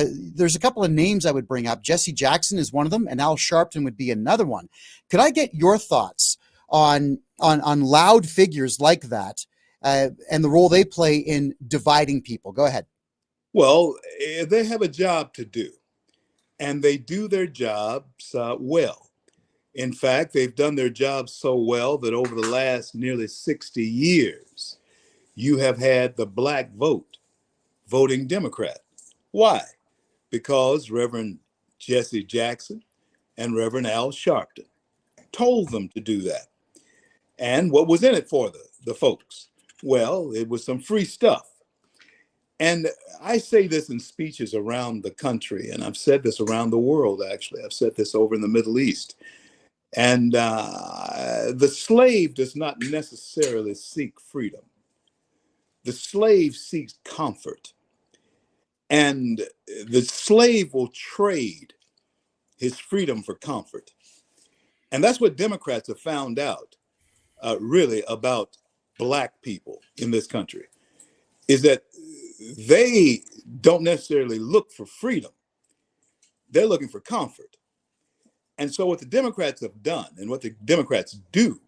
There's a couple of names I would bring up. Jesse Jackson is one of them, and Al Sharpton would be another one. Could I get your thoughts on loud figures like that and the role they play in dividing people? Go ahead. Well, they have a job to do, and they do their jobs well. In fact, they've done their jobs so well that over the last nearly 60 years, you have had the black vote voting Democrat. Why? Because Reverend Jesse Jackson and Reverend Al Sharpton told them to do that. And what was in it for the folks? Well, it was some free stuff. And I say this in speeches around the country, and I've said this around the world, actually. I've said this over in the Middle East. And the slave does not necessarily seek freedom. The slave seeks comfort. And the slave will trade his freedom for comfort. And that's what Democrats have found out, really, about black people in this country, is that they don't necessarily look for freedom. They're looking for comfort. And so what the Democrats have done and what the Democrats do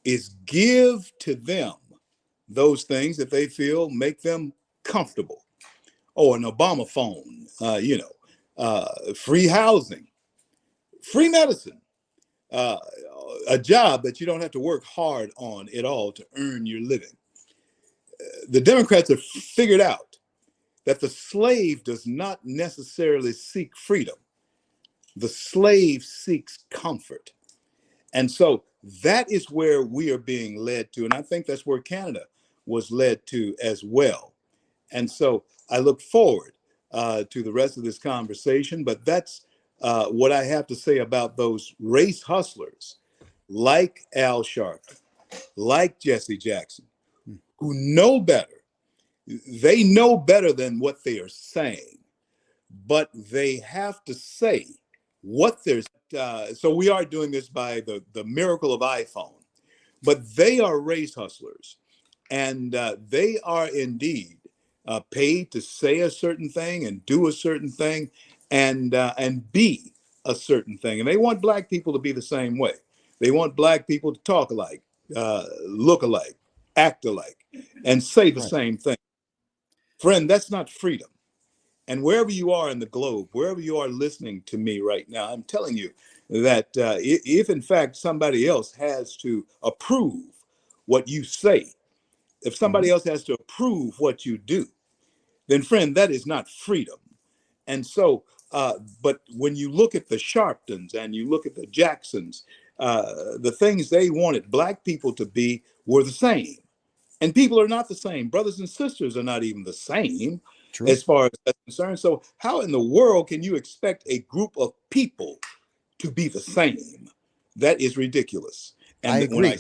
is give to them those things that they feel make them comfortable. Oh, an Obama phone, free housing, free medicine, a job that you don't have to work hard on at all to earn your living. The Democrats have figured out that the slave does not necessarily seek freedom. The slave seeks comfort. And so that is where we are being led to. And I think that's where Canada was led to as well. And so I look forward to the rest of this conversation, but that's what I have to say about those race hustlers like Al Sharpton, like Jesse Jackson, who know better. They know better than what they are saying, but they have to say what they're so we are doing this by the miracle of iPhone, but they are race hustlers, and they are indeed paid to say a certain thing and do a certain thing and be a certain thing. And they want black people to be the same way. They want black people to talk alike, look alike, act alike, and say the same thing. Friend, that's not freedom. And wherever you are in the globe, wherever you are listening to me right now, I'm telling you that if in fact somebody else has to approve what you say, if somebody else has to approve what you do, then friend, that is not freedom. And so, but when you look at the Sharptons and you look at the Jacksons, the things they wanted black people to be were the same. And people are not the same. Brothers and sisters are not even the same. True. As far as that's concerned. So how in the world can you expect a group of people to be the same? That is ridiculous. And I agree.